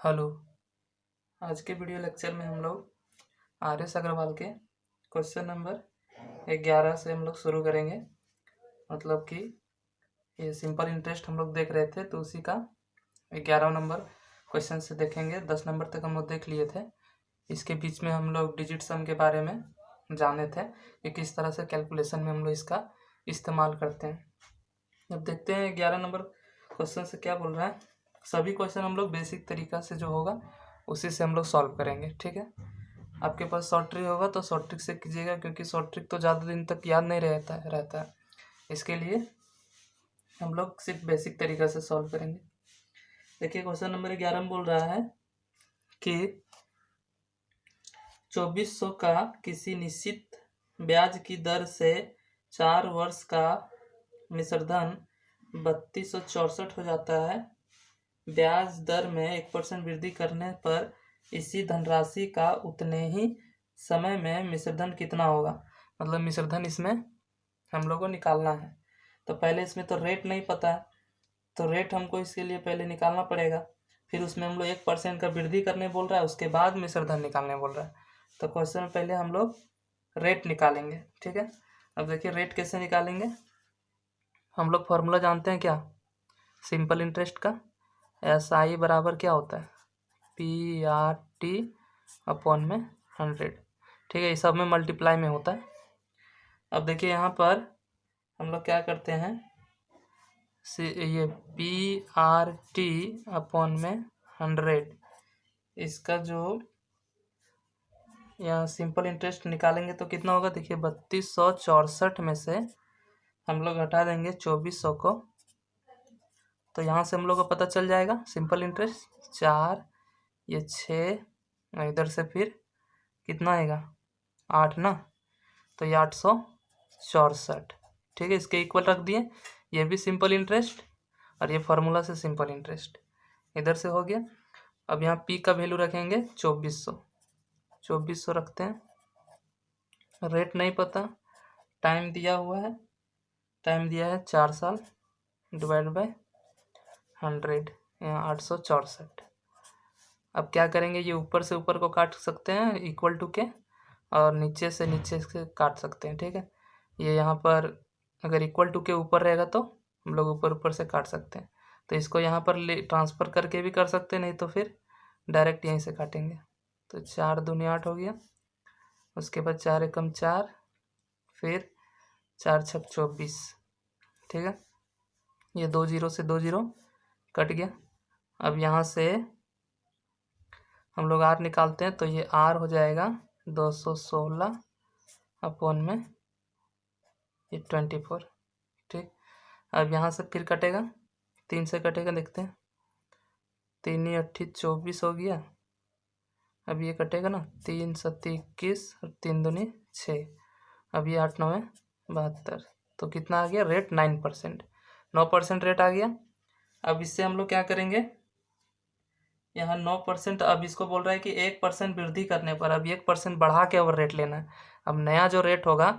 Hello. आज के video lecture में हम लोग आर.एस. अग्रवाल के क्वेश्चन नंबर 11 से हम लोग शुरू करेंगे। मतलब कि ये सिंपल इंटरेस्ट हम लोग देख रहे थे, तो उसी का 11 नंबर क्वेश्चन से देखेंगे। 10 नंबर तक हम लोग देख लिए थे। इसके बीच में हम लोग डिजिट सम के बारे में जाने थे कि किस तरह से कैलकुलेशन में हम लोग इसका इस्तेमाल करते हैं। अब देखते हैं 11 नंबर क्वेश्चन से क्या बोल रहा है। सभी क्वेश्चन हम लोग बेसिक तरीका से जो होगा उसी से हम लोग सॉल्व करेंगे, ठीक है। आपके पास शॉर्ट ट्रिक होगा तो शॉर्ट ट्रिक से कीजिएगा, क्योंकि शॉर्ट ट्रिक तो ज़्यादा दिन तक याद नहीं रहता है। इसके लिए हम लोग सिर्फ बेसिक तरीका से सॉल्व करेंगे। देखिए क्वेश्चन नंबर 11 में बोल रहा है कि 2400 का किसी निश्चित ब्याज की दर से 4 वर्ष का मिश्रधन 3264 हो जाता है। ब्याज दर में 1% वृद्धि करने पर इसी धनराशि का उतने ही समय में मिश्रधन कितना होगा। मतलब मिश्रधन इसमें हम लोग को निकालना है। तो पहले इसमें तो रेट नहीं पता है, तो रेट हमको इसके लिए पहले निकालना पड़ेगा। फिर उसमें हम लोग 1% का वृद्धि करने बोल रहा है, उसके बाद मिश्रधन निकालने बोल रहा है। तो क्वेश्चन में पहले हम लोग रेट निकालेंगे, ठीक है। अब देखिए रेट कैसे निकालेंगे। हम लोग फॉर्मूला जानते हैं क्या, सिंपल इंटरेस्ट का। SI बराबर क्या होता है, PRT अपॉन में 100, ठीक है। ये सब में मल्टीप्लाई में होता है। अब देखिए यहाँ पर हम लोग क्या करते हैं, ये PRT अपॉन में 100, इसका जो यहाँ सिंपल इंटरेस्ट निकालेंगे तो कितना होगा। देखिए 3264 में से हम लोग हटा देंगे 2400 को, तो यहाँ से हम लोग को पता चल जाएगा सिंपल इंटरेस्ट 4, ये 6, इधर से फिर कितना आएगा 8 ना, तो ये 864, ठीक है। इसके इक्वल रख दिए। ये भी सिंपल इंटरेस्ट और ये फार्मूला से सिंपल इंटरेस्ट इधर से हो गया। अब यहाँ पी का वैल्यू रखेंगे 2400 रखते हैं। रेट नहीं पता, टाइम दिया हुआ है, टाइम दिया है 4 साल, डिवाइड बाय 100, यहाँ 864। अब क्या करेंगे, ये ऊपर से ऊपर को काट सकते हैं इक्वल टू के, और नीचे से काट सकते हैं, ठीक है। ये यहाँ पर अगर इक्वल टू के ऊपर रहेगा तो हम लोग ऊपर ऊपर से काट सकते हैं। तो इसको यहाँ पर ले ट्रांसफ़र करके भी कर सकते हैं, नहीं तो फिर डायरेक्ट यहीं से काटेंगे। तो 4 दूनी 8 हो गया, उसके बाद 4 एकम 4, फिर 4 छक 24, ठीक है। ये 2 जीरो से 2 जीरो कट गया। अब यहाँ से हम लोग R निकालते हैं, तो ये R हो जाएगा 216 अपॉन में ये 24, ठीक। अब यहाँ से फिर कटेगा, 3 से कटेगा, देखते हैं। 3 8 24 हो गया। अब ये कटेगा ना, 3 7 21 और 3 दूनी 6। अब ये 8 9 72, तो कितना आ गया रेट 9%, 9% रेट आ गया। अब इससे हम लोग क्या करेंगे, यहाँ 9%। अब इसको बोल रहा है कि 1% वृद्धि करने पर, अब 1% बढ़ा के और रेट लेना है। अब नया जो रेट होगा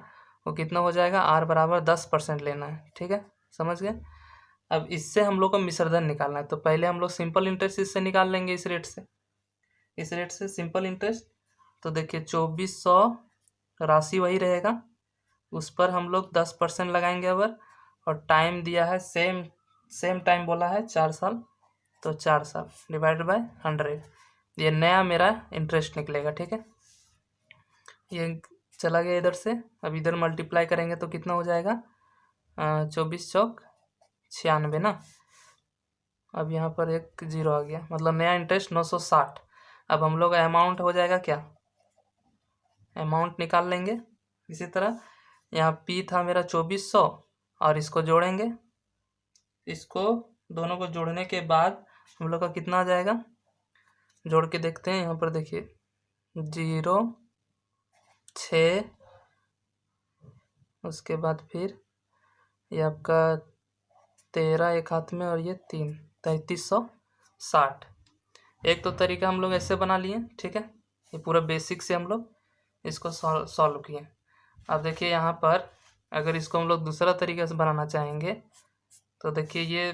वो कितना हो जाएगा, R बराबर 10% लेना है, ठीक है, समझ गए। अब इससे हम लोग को मिश्रधन निकालना है, तो पहले हम लोग सिंपल इंटरेस्ट इससे निकाल लेंगे, इस रेट से सिंपल इंटरेस्ट। तो देखिए 2400 राशि वही रहेगा, उस पर हम लोग 10% लगाएंगे अगर, और टाइम दिया है सेम टाइम बोला है 4 साल, तो 4 साल डिवाइड बाय 100, ये नया मेरा इंटरेस्ट निकलेगा, ठीक है। ये चला गया इधर से। अब इधर मल्टीप्लाई करेंगे तो कितना हो जाएगा, 24 चौक 96 ना। अब यहाँ पर एक जीरो आ गया, मतलब नया इंटरेस्ट 960। अब हम लोग अमाउंट हो जाएगा क्या, अमाउंट निकाल लेंगे इसी तरह। यहाँ पी था मेरा 2400, और इसको जोड़ेंगे, इसको दोनों को जोड़ने के बाद हम लोग का कितना आ जाएगा, जोड़ के देखते हैं। यहाँ पर देखिए 0 6, उसके बाद फिर ये आपका 13 एक हाथ में, और ये 3 3360। एक तो तरीका हम लोग ऐसे बना लिए, ठीक है। ये पूरा बेसिक से हम लोग इसको सॉल्व किए। अब देखिए यहाँ पर अगर इसको हम लोग दूसरा तरीके से बनाना चाहेंगे, तो देखिए ये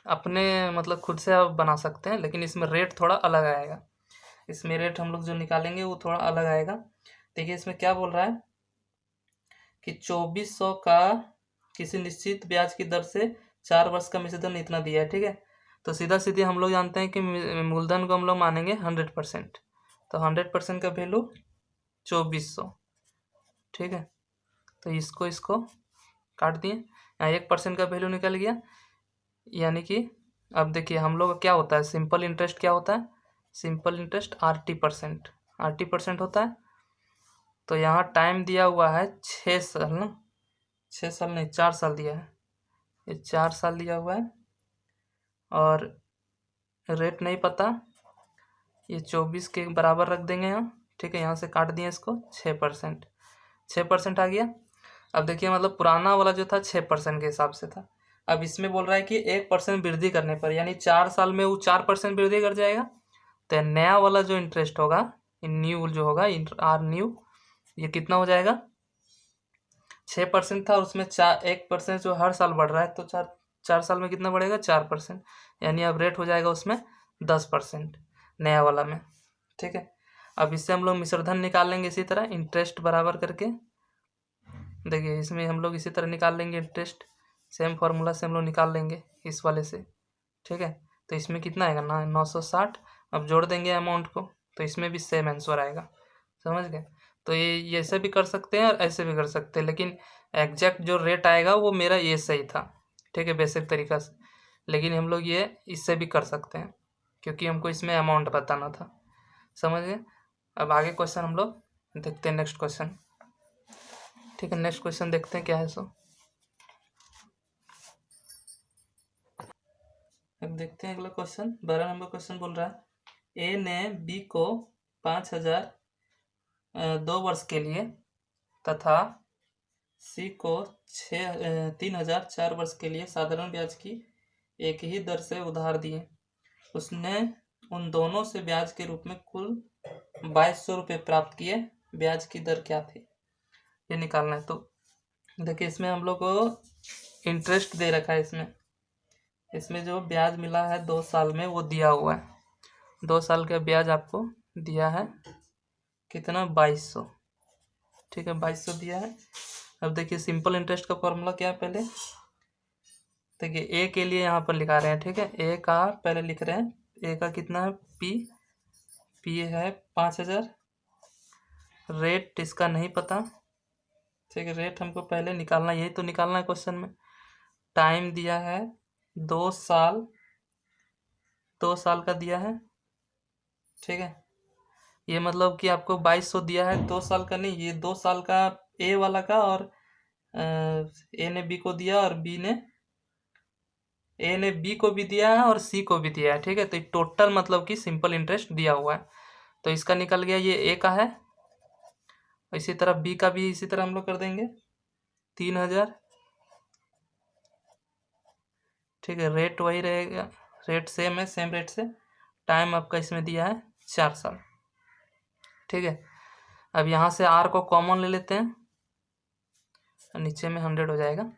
अपने मतलब खुद से आप बना सकते हैं, लेकिन इसमें रेट थोड़ा अलग आएगा। इसमें रेट हम लोग जो निकालेंगे वो थोड़ा अलग आएगा। देखिए इसमें क्या बोल रहा है कि 2400 का किसी निश्चित ब्याज की दर से 4 वर्ष का मिश्रधन इतना दिया है, ठीक है। तो सीधा सीधे हम लोग जानते हैं कि मूलधन को हम लोग मानेंगे 100%। तो 100% का वैल्यू 2400, ठीक है। तो इसको काट दिए, यहाँ 1% का वैल्यू निकल गया। यानी कि अब देखिए हम लोग क्या होता है, सिंपल इंटरेस्ट क्या होता है, सिंपल इंटरेस्ट RT% होता है। तो यहाँ टाइम दिया हुआ है 6 साल ना, 6 साल नहीं 4 साल दिया है, ये 4 साल दिया हुआ है। और रेट नहीं पता, ये 24 के बराबर रख देंगे यहाँ, ठीक है। यहाँ से काट दिए इसको, 6% आ गया। अब देखिए मतलब पुराना वाला जो था 6% के हिसाब से था। अब इसमें बोल रहा है कि 1% वृद्धि करने पर, यानी 4 साल में वो 4% वृद्धि कर जाएगा। तो नया वाला जो इंटरेस्ट होगा, न्यू जो होगा आर न्यू, ये कितना हो जाएगा, 6% था और उसमें 1% जो हर साल बढ़ रहा है, तो 4 साल में कितना बढ़ेगा, 4%। यानी अब रेट हो जाएगा उसमें 10% नया वाला में, ठीक है। अब इससे हम लोग मिश्रधन निकाल लेंगे इसी तरह, इंटरेस्ट बराबर करके। देखिए इसमें हम लोग इसी तरह निकाल लेंगे इंटरेस्ट, सेम फार्मूला से हम लोग निकाल लेंगे इस वाले से, ठीक है। तो इसमें कितना आएगा ना 960, अब जोड़ देंगे अमाउंट को, तो इसमें भी सेम आंसर आएगा, समझ गए। तो ये ऐसे भी कर सकते हैं और ऐसे भी कर सकते हैं, लेकिन एग्जैक्ट जो रेट आएगा वो मेरा ये सही था, ठीक है, बेसिक तरीका से। लेकिन हम लोग ये इससे भी कर सकते हैं, क्योंकि हमको इसमें अमाउंट बताना था, समझ गए। अब आगे क्वेश्चन हम लोग देखते हैं, नेक्स्ट क्वेश्चन, ठीक है। नेक्स्ट क्वेश्चन देखते हैं क्या है। सो अब देखते हैं अगला क्वेश्चन, 12 नंबर क्वेश्चन बोल रहा है ए ने बी को 5000 2 वर्ष के लिए तथा सी को 3000 4 वर्ष के लिए साधारण ब्याज की एक ही दर से उधार दिए। उसने उन दोनों से ब्याज के रूप में कुल 2200 रुपये प्राप्त किए, ब्याज की दर क्या थी, ये निकालना है। तो देखिए इसमें हम लोग को इंटरेस्ट दे रखा है, इसमें जो ब्याज मिला है 2 साल में वो दिया हुआ है, 2 साल का ब्याज आपको दिया है कितना, 2200, ठीक है, 2200 दिया है। अब देखिए सिंपल इंटरेस्ट का फॉर्मूला क्या है, पहले देखिए ए के लिए यहाँ पर लिखा रहे हैं, ठीक है। ए का पहले लिख रहे हैं, ए का कितना है, पी है 5000, रेट इसका नहीं पता, ठीक है। रेट हमको पहले निकालना, यही तो निकालना है क्वेश्चन में। टाइम दिया है 2 साल, 2 साल का दिया है, ठीक है। ये मतलब कि आपको 2200 दिया है, 2 साल का नहीं, ये 2 साल का ए वाला का, और ए ने बी को दिया और ए ने बी को भी दिया है और सी को भी दिया है, ठीक है। तो टोटल मतलब कि सिंपल इंटरेस्ट दिया हुआ है, तो इसका निकल गया, ये ए का है। इसी तरह बी का भी इसी तरह हम लोग कर देंगे 3000, ठीक है। रेट वही रहेगा, रेट सेम है, सेम रेट से। टाइम आपका इसमें दिया है 4 साल, ठीक है। अब यहाँ से आर को कॉमन ले लेते हैं, नीचे में 100 हो जाएगा।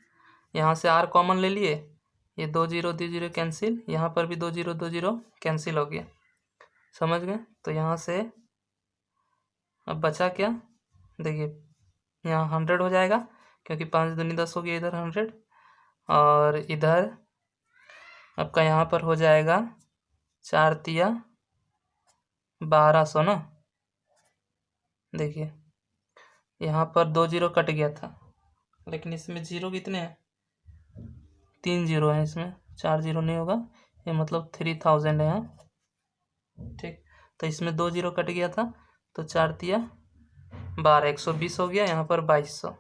यहाँ से आर कॉमन ले लिए, ये 2 0 कैंसिल, यहाँ पर भी 2 0 कैंसिल हो गया, समझ गए। तो यहाँ से अब बचा क्या, देखिए यहाँ 100 हो जाएगा, क्योंकि 5 दूनी 10 हो गया, इधर 100, और इधर आपका यहाँ पर हो जाएगा 4 तिया 1200 ना। देखिए यहाँ पर 2 0 कट गया था, लेकिन इसमें जीरो कितने हैं, 3 0 है इसमें, 4 0 नहीं होगा, ये मतलब 3000 है यहाँ, ठीक। तो इसमें 2 0 कट गया था, तो 4 तिया 12, 120 हो गया, यहाँ पर 2200,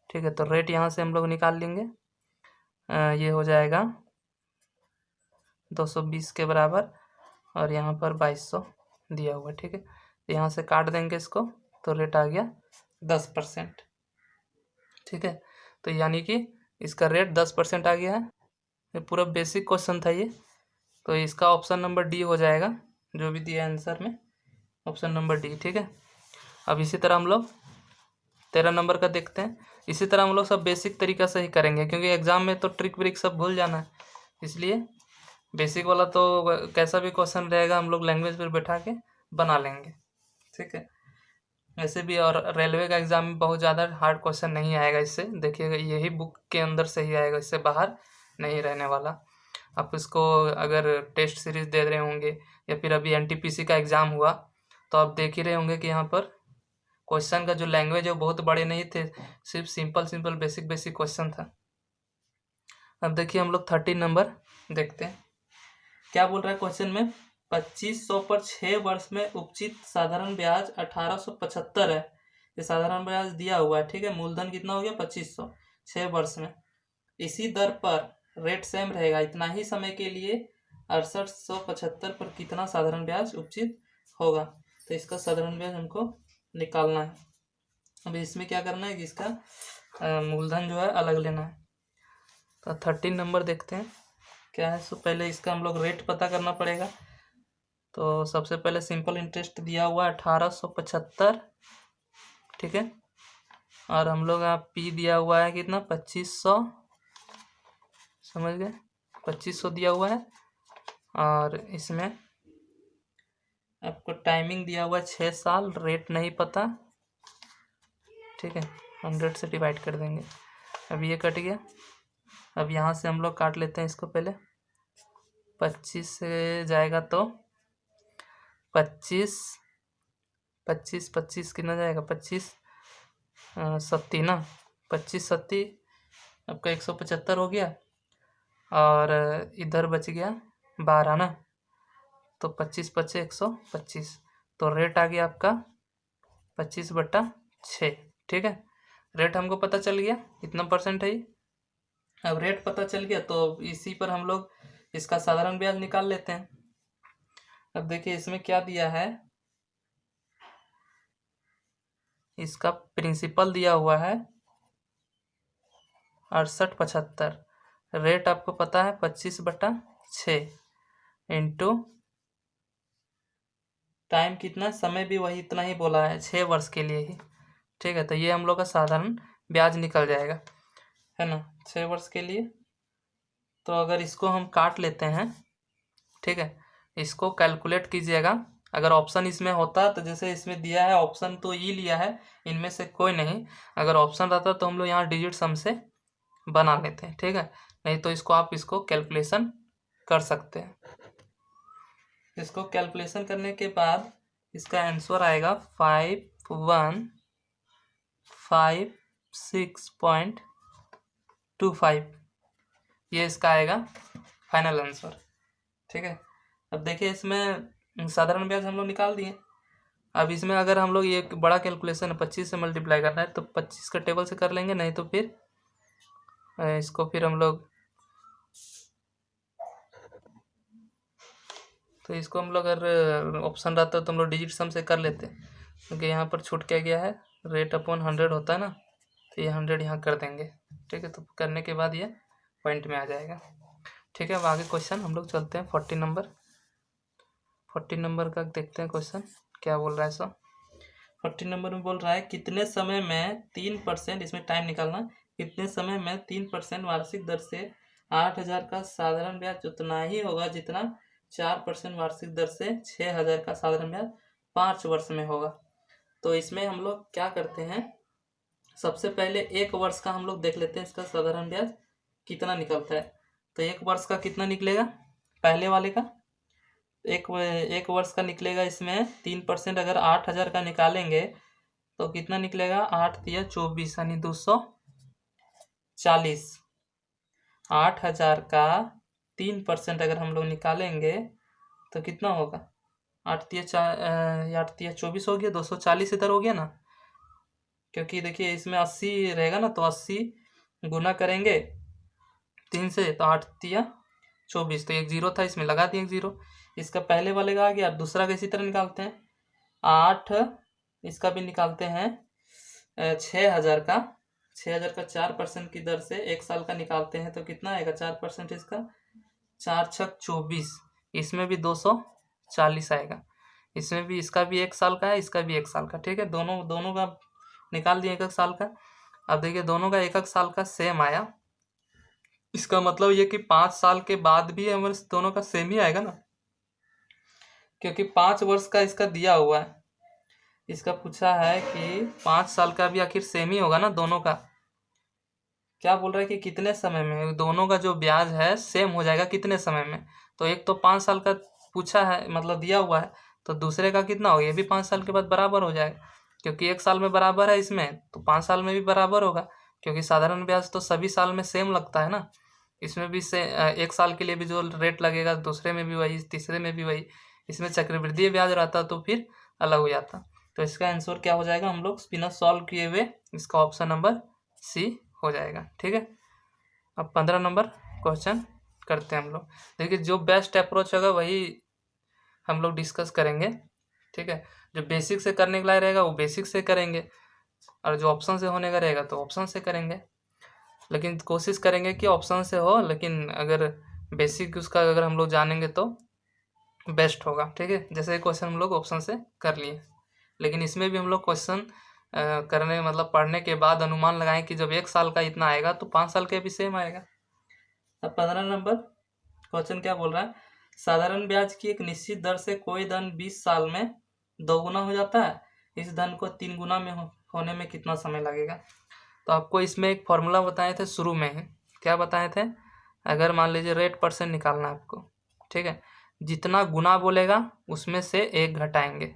ठीक है। तो रेट यहाँ से हम लोग निकाल लेंगे, ये हो जाएगा 220 के बराबर, और यहाँ पर 2200 दिया हुआ, ठीक है। तो यहाँ से काट देंगे इसको, तो रेट आ गया 10%, ठीक है। तो यानी कि इसका रेट 10% आ गया है। ये पूरा बेसिक क्वेश्चन था ये, तो इसका ऑप्शन नंबर डी हो जाएगा, जो भी दिया आंसर में, ऑप्शन नंबर डी, ठीक है। अब इसी तरह हम लोग 13 नंबर का देखते हैं। इसी तरह हम लोग सब बेसिक तरीका से ही करेंगे, क्योंकि एग्जाम में तो ट्रिक व्रिक सब भूल जाना है, इसलिए बेसिक वाला तो कैसा भी क्वेश्चन रहेगा हम लोग लैंग्वेज पर बैठा के बना लेंगे, ठीक है। ऐसे भी और रेलवे का एग्जाम में बहुत ज़्यादा हार्ड क्वेश्चन नहीं आएगा इससे, देखिएगा यही बुक के अंदर से ही आएगा, इससे बाहर नहीं रहने वाला। आप इसको अगर टेस्ट सीरीज दे रहे होंगे या फिर अभी एनटीपीसी का एग्ज़ाम हुआ तो आप देख ही रहे होंगे कि यहाँ पर क्वेश्चन का जो लैंग्वेज है वो बहुत बड़े नहीं थे, सिर्फ simple simple basic basic question था। अब देखिए हम लोग 13 नंबर देखते हैं क्या बोल रहा है क्वेश्चन में। 2500 पर 6 वर्ष में उपचित साधारण ब्याज 1875 है। ये साधारण ब्याज दिया हुआ है, ठीक है। मूलधन कितना हो गया 2500, 6 वर्ष में। इसी दर पर रेट सेम रहेगा इतना ही समय के लिए 6875 पर कितना साधारण ब्याज उपचित होगा। तो इसका साधारण ब्याज हमको निकालना है। अब इसमें क्या करना है कि इसका मूलधन जो है अलग लेना है। तो 13 नंबर देखते हैं क्या है। सो पहले इसका हम लोग रेट पता करना पड़ेगा। तो सबसे पहले सिंपल इंटरेस्ट दिया हुआ है 1875, ठीक है। और हम लोग यहाँ पी दिया हुआ है कितना 2500, समझ गए, 2500 दिया हुआ है। और इसमें आपको टाइमिंग दिया हुआ है 6 साल, रेट नहीं पता, ठीक है। 100 से डिवाइड कर देंगे। अब ये कट गया। अब यहाँ से हम लोग काट लेते हैं इसको पहले। 25 से जाएगा तो 25 25 25 कितना जाएगा 25 सत्ती ना, 25 सत्ती आपका 175 हो गया। और इधर बच गया 12 ना, तो 25 पचे 125। तो रेट आ गया आपका 25/6, ठीक है। रेट हमको पता चल गया कितना परसेंट है ये। अब रेट पता चल गया तो इसी पर हम लोग इसका साधारण ब्याज निकाल लेते हैं। अब देखिए इसमें क्या दिया है, इसका प्रिंसिपल दिया हुआ है 6875, रेट आपको पता है 25/6 इंटू टाइम कितना, समय भी वही इतना ही बोला है 6 वर्ष के लिए ही, ठीक है। तो ये हम लोग का साधारण ब्याज निकल जाएगा, है ना, 6 वर्ष के लिए। तो अगर इसको हम काट लेते हैं, ठीक है, इसको कैलकुलेट कीजिएगा। अगर ऑप्शन इसमें होता तो जैसे इसमें दिया है ऑप्शन तो ई लिया है, इनमें से कोई नहीं। अगर ऑप्शन रहता तो हम लोग यहाँ डिजिट सम से बना लेते हैं, ठीक है। नहीं तो इसको आप इसको कैलकुलेशन कर सकते हैं। इसको कैलकुलेशन करने के बाद इसका आंसर आएगा 5156.25, ये इसका आएगा फाइनल आंसर, ठीक है। अब देखिए इसमें साधारण ब्याज हम लोग निकाल दिए। अब इसमें अगर हम लोग ये बड़ा कैलकुलेशन है 25 से मल्टीप्लाई करना है तो 25 का टेबल से कर लेंगे, नहीं तो फिर इसको फिर हम लोग अगर ऑप्शन रहता तो हम लोग डिजिट सम से कर लेते, क्योंकि यहाँ पर छूट क्या गया है, रेट अपॉन 100 होता है ना, तो ये 100 यहाँ कर देंगे, ठीक है। तो करने के बाद ये पॉइंट में आ जाएगा, ठीक है। अब आगे क्वेश्चन हम लोग चलते हैं 14 नंबर का देखते हैं क्वेश्चन क्या बोल रहा है। सो 14 नंबर में बोल रहा है कितने समय में 3%, इसमें टाइम निकालना, कितने समय में 3% वार्षिक दर से 8000 का साधारण ब्याज उतना ही होगा जितना 4% वार्षिक दर से 6000 का साधारण ब्याज 5 वर्ष में होगा। तो इसमें हम लोग क्या करते हैं, सबसे पहले 1 वर्ष का हम लोग देख लेते हैं इसका साधारण ब्याज कितना निकलता है। तो 1 वर्ष का कितना निकलेगा, पहले वाले का एक वर्ष का निकलेगा, इसमें 3% अगर 8000 का निकालेंगे तो कितना निकलेगा, 8 तिया 24 यानी 240। 8000 का 3% अगर हम लोग निकालेंगे तो कितना होगा, 8 तिया 24 हो गया, 240 इधर हो गया ना, क्योंकि देखिए इसमें 80 रहेगा ना, तो 80 गुना करेंगे 3 से तो 8 तिया 24, तो एक जीरो था इसमें लगा दिए एक जीरो। इसका पहले वाले का आ गया। दूसरा का इसी तरह निकालते हैं, 8 इसका भी निकालते हैं 6000 का 4% की दर से 1 साल का निकालते हैं तो कितना आएगा 4% इसका, 4 छक 24, इसमें भी 240 आएगा। इसमें भी इसका भी 1 साल का है, इसका भी 1 साल का, ठीक है। दोनों का निकाल दिए 1 साल का। अब देखिए दोनों का 1 साल का सेम आया, इसका मतलब ये कि 5 साल के बाद भी हमारे दोनों का सेम ही आएगा ना, क्योंकि 5 वर्ष का इसका दिया हुआ है। इसका पूछा है कि 5 साल का भी आखिर सेम ही होगा ना दोनों का। क्या बोल रहा है कि कितने समय में दोनों का जो ब्याज है सेम हो जाएगा, कितने समय में। तो एक तो 5 साल का पूछा है, मतलब दिया हुआ है, तो दूसरे का कितना होगा, ये भी 5 साल के बाद बराबर हो जाएगा, क्योंकि 1 साल में बराबर है इसमें, तो 5 साल में भी बराबर होगा, क्योंकि साधारण ब्याज तो सभी साल में सेम लगता है ना। इसमें भी से 1 साल के लिए भी जो रेट लगेगा, दूसरे में भी वही, तीसरे में भी वही। इसमें चक्रवृद्धि ब्याज रहता तो फिर अलग हो जाता। तो इसका आंसर क्या हो जाएगा, हम लोग बिना सॉल्व किए हुए इसका ऑप्शन नंबर सी हो जाएगा। ठीक है, अब 15 नंबर क्वेश्चन करते हैं हम लोग। देखिए, जो बेस्ट अप्रोच होगा वही हम लोग डिस्कस करेंगे। ठीक है, जो बेसिक से करने के लिए रहेगा वो बेसिक से करेंगे, और जो ऑप्शन से होने का रहेगा तो ऑप्शन से करेंगे। लेकिन कोशिश करेंगे कि ऑप्शन से हो, लेकिन अगर बेसिक उसका अगर हम लोग जानेंगे तो बेस्ट होगा। ठीक है, जैसे क्वेश्चन हम लोग ऑप्शन से कर लिए, लेकिन इसमें भी हम लोग क्वेश्चन करने मतलब पढ़ने के बाद अनुमान लगाएं कि जब 1 साल का इतना आएगा तो 5 साल का भी सेम आएगा। अब 15 नंबर क्वेश्चन क्या बोल रहा है, साधारण ब्याज की एक निश्चित दर से कोई धन 20 साल में 2 गुना हो जाता है, इस धन को 3 गुना में होने में कितना समय लगेगा। तो आपको इसमें एक फॉर्मूला बताए थे शुरू में ही। क्या बताए थे, अगर मान लीजिए रेट परसेंट निकालना है आपको, ठीक है, जितना गुना बोलेगा उसमें से 1 घटाएंगे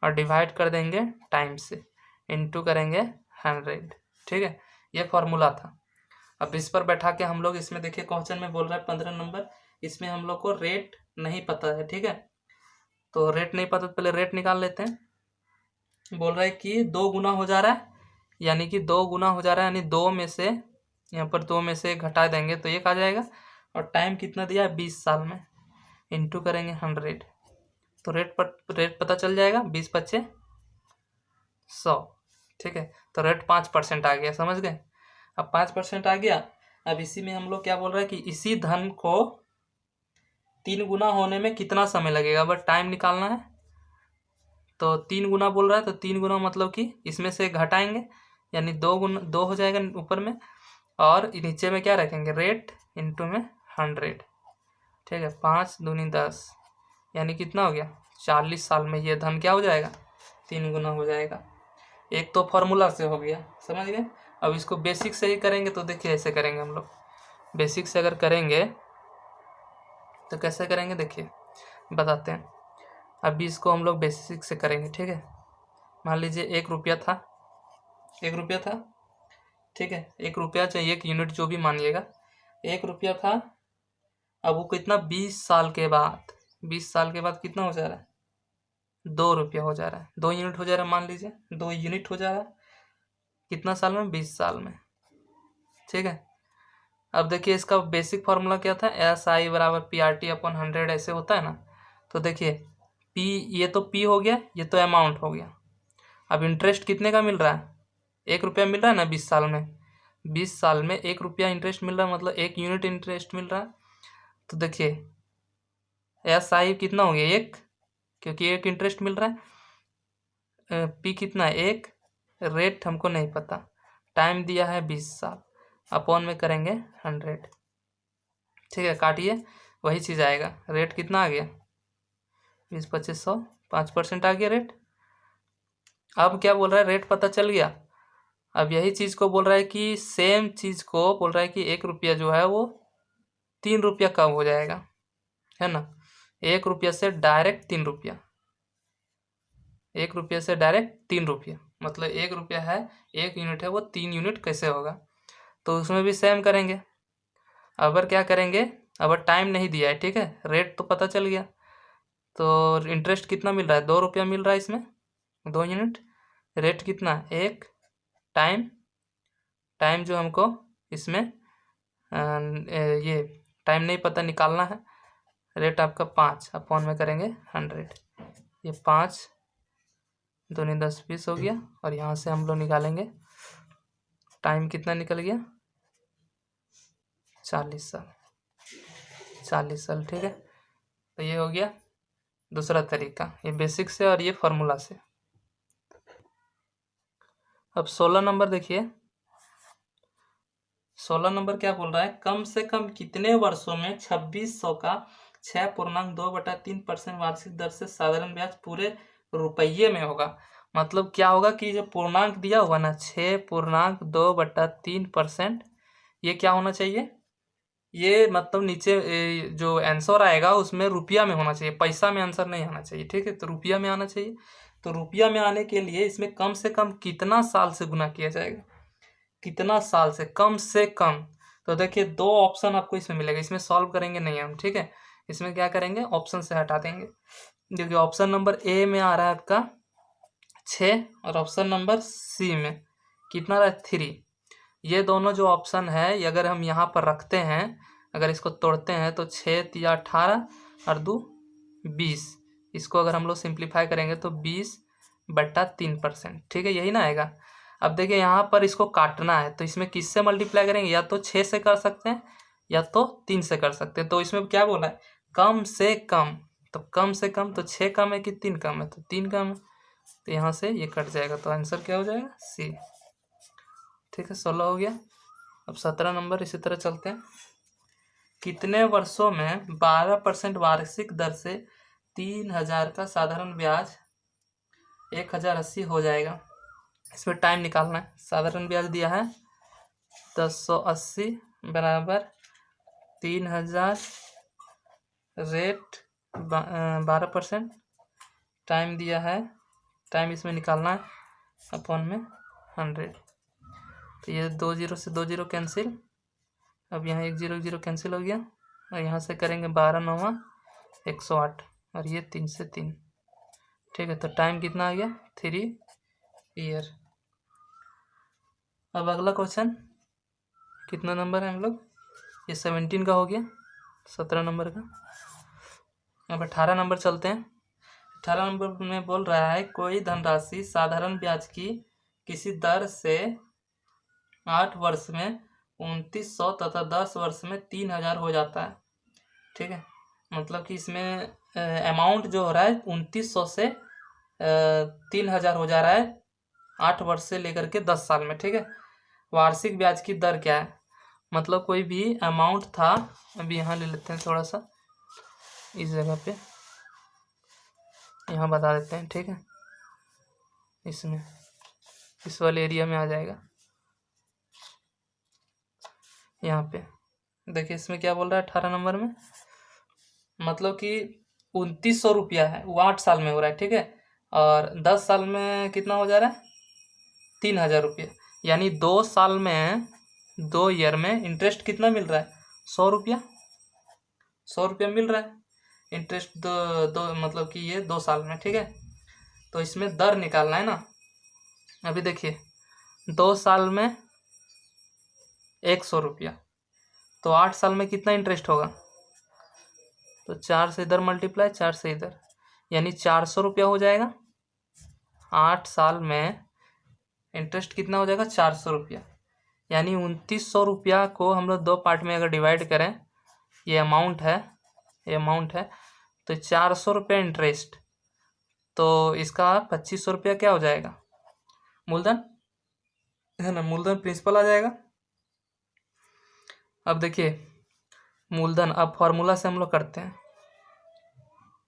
और डिवाइड कर देंगे टाइम से, इनटू करेंगे 100। ठीक है, ये फॉर्मूला था। अब इस पर बैठा के हम लोग इसमें देखिए क्वेश्चन में बोल रहा है 15 नंबर, इसमें हम लोग को रेट नहीं पता है। ठीक है, तो रेट नहीं पता तो पहले रेट निकाल लेते हैं। बोल रहा है कि 2 गुना हो जा रहा है, यानी कि 2 गुना हो जा रहा है, यानी 2 में से यहाँ पर 2 में से घटा देंगे तो 1 आ जाएगा, और टाइम कितना दिया है 20 साल में, इंटू करेंगे 100, तो रेट पता चल जाएगा, 20 पच्चे 100। ठीक है, तो रेट 5% आ गया, समझ गए। अब 5% आ गया, अब इसी में हम लोग क्या बोल रहे हैं कि इसी धन को 3 गुना होने में कितना समय लगेगा, बस टाइम निकालना है। तो 3 गुना बोल रहा है, तो 3 गुना मतलब कि इसमें से घटाएंगे, यानी 2 गुना 2 हो जाएगा ऊपर में, और नीचे में क्या रखेंगे, रेट इंटू में 100। ठीक है, 5 दूनी 10, यानी कितना हो गया, 40 साल में ये धन क्या हो जाएगा, 3 गुना हो जाएगा। एक तो फॉर्मूला से हो गया, समझ गए। अब इसको बेसिक से ही करेंगे, तो देखिए ऐसे करेंगे हम लोग। बेसिक से अगर करेंगे तो कैसे करेंगे, देखिए बताते हैं। अभी इसको हम लोग बेसिक से करेंगे। ठीक है, मान लीजिए 1 रुपया था, 1 रुपया था। ठीक है, 1 रुपया चाहे 1 यूनिट जो भी मानिएगा, 1 रुपया था। अब वो कितना, 20 साल के बाद, 20 साल के बाद कितना हो जा रहा है, 2 रुपया हो जा रहा है, 2 यूनिट हो जा रहा है, मान लीजिए 2 यूनिट हो जा रहा है, कितना साल में, 20 साल में। ठीक है, अब देखिए इसका बेसिक फार्मूला क्या था, SI बराबर PRT/100 ऐसे होता है ना। तो देखिए P, ये तो P हो गया, ये तो अमाउंट हो गया। अब इंटरेस्ट कितने का मिल रहा है, 1 रुपया मिल रहा है ना 20 साल में, 20 साल में 1 रुपया इंटरेस्ट मिल रहा है, मतलब 1 यूनिट इंटरेस्ट मिल रहा है। तो देखिए SI कितना हो गया, 1, क्योंकि 1 इंटरेस्ट मिल रहा है। P कितना है, 1, रेट हमको नहीं पता, टाइम दिया है 20 साल, अपॉन में करेंगे 100। ठीक है, काटिए, वही चीज़ आएगा। रेट कितना आ गया, 20 25 100, 5% आ गया रेट। अब क्या बोल रहा है, रेट पता चल गया। अब यही चीज़ को बोल रहा है कि सेम चीज़ को बोल रहा है कि 1 रुपया जो है वो 3 रुपया कम हो जाएगा, है ना। 1 रुपया से डायरेक्ट 3 रुपया, 1 रुपया से डायरेक्ट 3 रुपया, मतलब 1 रुपया है, 1 यूनिट है, वो 3 यूनिट कैसे होगा। तो उसमें भी सेम करेंगे। अगर क्या करेंगे, अगर टाइम नहीं दिया है, ठीक है, रेट तो पता चल गया, तो इंटरेस्ट कितना मिल रहा है, 2 रुपया मिल रहा है इसमें, 2 यूनिट। रेट कितना, 1, टाइम, टाइम जो हमको इसमें ये टाइम नहीं पता, निकालना है। रेट आपका 5, अपॉन में करेंगे 100, ये 5 दूनी 10 20 हो गया, और यहाँ से हम लोग निकालेंगे टाइम कितना निकल गया, 40 साल, 40 साल। ठीक है, तो ये हो गया दूसरा तरीका, ये बेसिक से और ये फार्मूला से। अब 16 नंबर देखिए, 16 नंबर क्या बोल रहा है, कम से कम कितने वर्षों में 2600 का 6.2/3% वार्षिक दर से साधारण ब्याज पूरे रुपये में होगा। मतलब क्या होगा कि जो पूर्णांक दिया हुआ ना 6.2/3%, ये क्या होना चाहिए, ये मतलब नीचे जो आंसर आएगा उसमें रुपया में होना चाहिए, पैसा में आंसर नहीं आना चाहिए। ठीक है, तो रुपया में आना चाहिए। तो रुपया में आने के लिए इसमें कम से कम कितना साल से गुना किया जाएगा, कितना साल से, कम से कम। तो देखिए दो ऑप्शन आपको इसमें मिलेगा, इसमें सॉल्व करेंगे नहीं हम। ठीक है, इसमें क्या करेंगे, ऑप्शन से हटा देंगे। देखिए ऑप्शन नंबर ए में आ रहा है आपका 6 और ऑप्शन नंबर सी में कितना रहा है 3। ये दोनों जो ऑप्शन है ये अगर हम यहाँ पर रखते हैं, अगर इसको तोड़ते हैं तो 6×3 = 18 और 2 20। इसको अगर हम लोग सिंप्लीफाई करेंगे तो 20/3%। ठीक है, यही ना आएगा। अब देखिए यहाँ पर इसको काटना है तो इसमें किससे मल्टीप्लाई करेंगे, या तो 6 से कर सकते हैं या तो 3 से कर सकते हैं। तो इसमें क्या बोला है, कम से कम। तो कम से कम तो 6 कम है कि 3 कम है, तो 3 कम है। तो यहाँ से ये कट जाएगा, तो आंसर क्या हो जाएगा, सी। ठीक है, 16 हो गया। अब 17 नंबर इसी तरह चलते हैं। कितने वर्षों में 12% वार्षिक दर से 3000 का साधारण ब्याज 1080 हो जाएगा। इसमें टाइम निकालना है। साधारण ब्याज दिया है 1080 बराबर 3000 रेट 12%, टाइम दिया है, टाइम इसमें निकालना है अपॉन में 100। तो ये 2 0 से 2 0 कैंसिल। अब यहाँ 1 0 0 कैंसिल हो गया और यहाँ से करेंगे 12 9 108 और ये 3 से 3। ठीक है, तो टाइम कितना आ गया, 3 ईयर। अब अगला क्वेश्चन, कितना नंबर है हम लोग, ये 17 का हो गया, 17 नंबर का। अब 18 नंबर चलते हैं। 18 नंबर में बोल रहा है कोई धनराशि साधारण ब्याज की किसी दर से 8 वर्ष में 2900 तथा 10 वर्ष में 3000 हो जाता है। ठीक है, मतलब कि इसमें अमाउंट जो हो रहा है 2900 से 3000 हो जा रहा है 8 वर्ष से लेकर के 10 साल में। ठीक है, वार्षिक ब्याज की दर क्या है, मतलब कोई भी अमाउंट था, अभी यहाँ ले लेते हैं थोड़ा सा, इस जगह पे यहाँ बता देते हैं। ठीक है, इसमें इस वाले एरिया में आ जाएगा। यहाँ पे देखिए इसमें क्या बोल रहा है 18 नंबर में, मतलब कि 2900 रुपया है, वो 8 साल में हो रहा है। ठीक है, और 10 साल में कितना हो जा रहा है 3000 रुपया, यानी 2 साल में, 2 ईयर में इंटरेस्ट कितना मिल रहा है 100 रुपया, 100 रुपया मिल रहा है इंटरेस्ट, दो मतलब कि ये 2 साल में। ठीक है, तो इसमें दर निकालना है ना। अभी देखिए 2 साल में 100 रुपया, तो 8 साल में कितना इंटरेस्ट होगा, तो 4 से इधर मल्टीप्लाई, 4 से इधर, यानी 400 रुपया हो जाएगा। 8 साल में इंटरेस्ट कितना हो जाएगा 400 रुपया, यानी 2900 रुपया को हम लोग 2 पार्ट में अगर डिवाइड करें, ये अमाउंट है, ये अमाउंट है, तो 400 रुपया इंटरेस्ट, तो इसका 2500 रुपया क्या हो जाएगा, मूलधन है ना, मूलधन प्रिंसिपल आ जाएगा। अब देखिए मूलधन, अब फॉर्मूला से हम लोग करते हैं,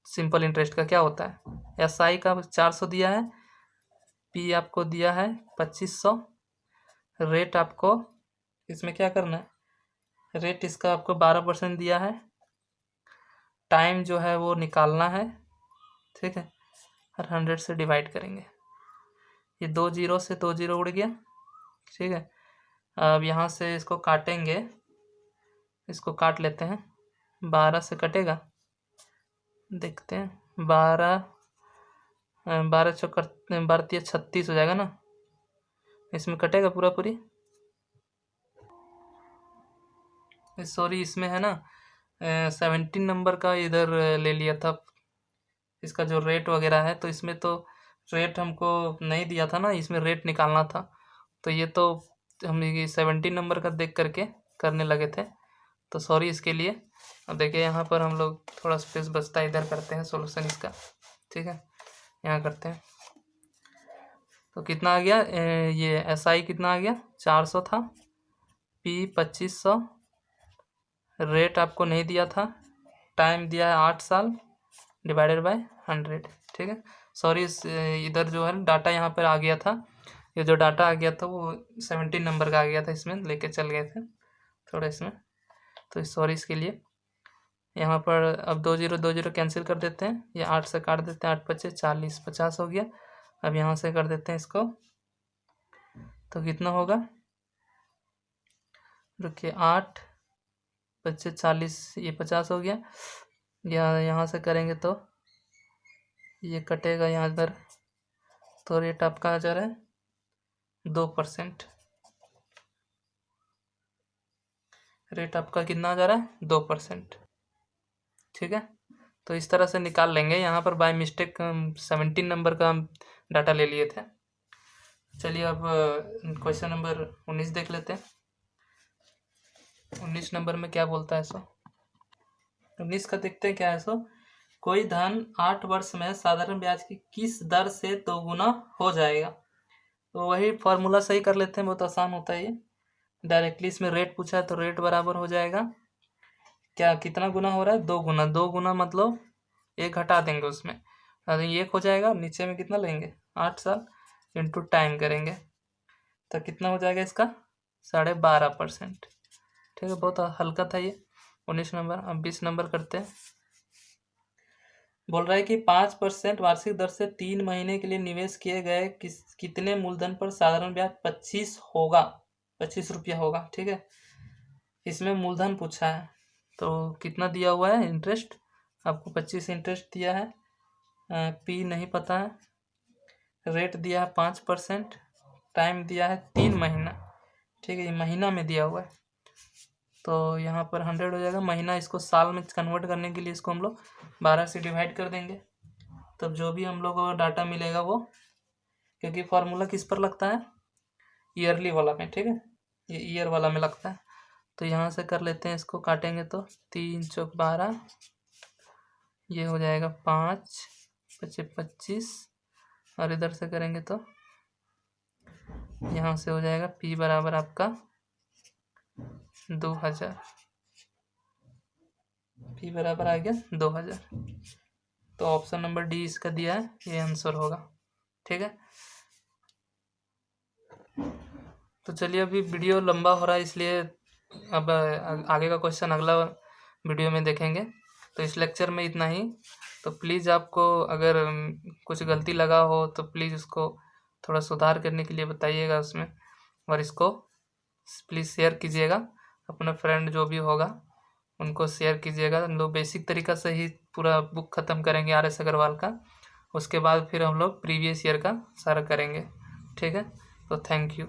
सिंपल इंटरेस्ट का क्या होता है, SI का 400 दिया है, P आपको दिया है 2500, रेट आपको इसमें क्या करना है, रेट इसका आपको 12% दिया है, टाइम जो है वो निकालना है। ठीक है, और 100 से डिवाइड करेंगे, ये 2 0 से 2 0 उड़ गया। ठीक है, अब यहाँ से इसको काटेंगे, इसको काट लेते हैं, 12 से कटेगा, देखते हैं 12 12 चौकर 12 36 हो जाएगा ना, इसमें कटेगा पूरा पूरी, सॉरी इसमें है ना 17 नंबर का इधर ले लिया था, इसका जो रेट वगैरह है, तो इसमें तो रेट हमको नहीं दिया था ना, इसमें रेट निकालना था, तो ये तो हम 17 नंबर का देख करके करने लगे थे, तो सॉरी इसके लिए। अब देखिए यहाँ पर हम लोग थोड़ा स्पेस बचता है, इधर करते हैं सॉल्यूशन इसका। ठीक है, यहाँ करते हैं, तो कितना आ गया, ये SI कितना आ गया 400 था, P 2500, रेट आपको नहीं दिया था, टाइम दिया है 8 साल, डिवाइडेड बाय 100। ठीक है, सॉरी इधर जो है डाटा यहाँ पर आ गया था, ये जो डाटा आ गया था वो 17 नंबर का आ गया था, इसमें लेके चल गए थे थोड़ा इसमें, तो सॉरी इसके लिए। यहाँ पर अब 20 कैंसिल कर देते हैं, ये 8 से काट देते हैं, 8 × 5 = 40, 50 हो गया। अब यहाँ से कर देते हैं इसको, तो कितना होगा, रुकिए, 8 × 5 = 40, ये 50 हो गया। यहाँ से करेंगे तो ये कटेगा यहाँ इधर, तो रेट आपका आ जा रहा है 2%। रेट आपका कितना आ जा रहा है, 2%। ठीक है, तो इस तरह से निकाल लेंगे। यहाँ पर बाय मिस्टेक 17 नंबर का डाटा ले लिए थे। चलिए अब क्वेश्चन नंबर 19 देख लेते हैं। 19 नंबर में क्या बोलता है सो, 19 का देखते हैं क्या है सो। कोई धन 8 वर्ष में साधारण ब्याज की किस दर से दोगुना हो जाएगा। तो वही फॉर्मूला सही कर लेते हैं, बहुत आसान होता है ये। डायरेक्टली इसमें रेट पूछा है तो रेट बराबर हो जाएगा, क्या कितना गुना हो रहा है, 2 गुना। 2 गुना मतलब 1 घटा देंगे उसमें, अरे 1 हो जाएगा, नीचे में कितना लेंगे, 8 साल इंटू टाइम करेंगे, तो कितना हो जाएगा इसका, 12.5%। ठीक है, बहुत हल्का था ये 19 नंबर। अब 20 नंबर करते हैं। बोल रहा है कि 5% वार्षिक दर से 3 महीने के लिए निवेश किए गए कितने मूलधन पर साधारण ब्याज 25 होगा, 25 रुपया होगा। ठीक है, इसमें मूलधन पूछा है, तो कितना दिया हुआ है इंटरेस्ट, आपको 25 इंटरेस्ट दिया है, पी नहीं पता है, रेट दिया है 5%, टाइम दिया है 3 महीना। ठीक है, ये महीना में दिया हुआ है, तो यहाँ पर 100 हो जाएगा। महीना इसको साल में कन्वर्ट करने के लिए इसको हम लोग 12 से डिवाइड कर देंगे, तब जो भी हम लोग को डाटा मिलेगा वो, क्योंकि फार्मूला किस पर लगता है, ईयरली वाला में। ठीक है, ये ईयर वाला में लगता है, तो यहाँ से कर लेते हैं, इसको काटेंगे तो 3 × 4 = 12, ये हो जाएगा 5 × 5 = 25, और इधर से करेंगे तो यहाँ से हो जाएगा P बराबर आपका 2000, P बराबर आ गया 2000। तो ऑप्शन नंबर डी इसका दिया है, ये आंसर होगा। ठीक है, तो चलिए अभी वीडियो लंबा हो रहा है, इसलिए अब आगे का क्वेश्चन अगला वीडियो में देखेंगे। तो इस लेक्चर में इतना ही। तो प्लीज़ आपको अगर कुछ गलती लगा हो तो प्लीज़ उसको थोड़ा सुधार करने के लिए बताइएगा उसमें, और इसको प्लीज़ शेयर कीजिएगा, अपना फ्रेंड जो भी होगा उनको शेयर कीजिएगा। हम लोग बेसिक तरीका से ही पूरा बुक ख़त्म करेंगे RS अग्रवाल का, उसके बाद फिर हम लोग प्रीवियस ईयर का सारा करेंगे। ठीक है, तो थैंक यू।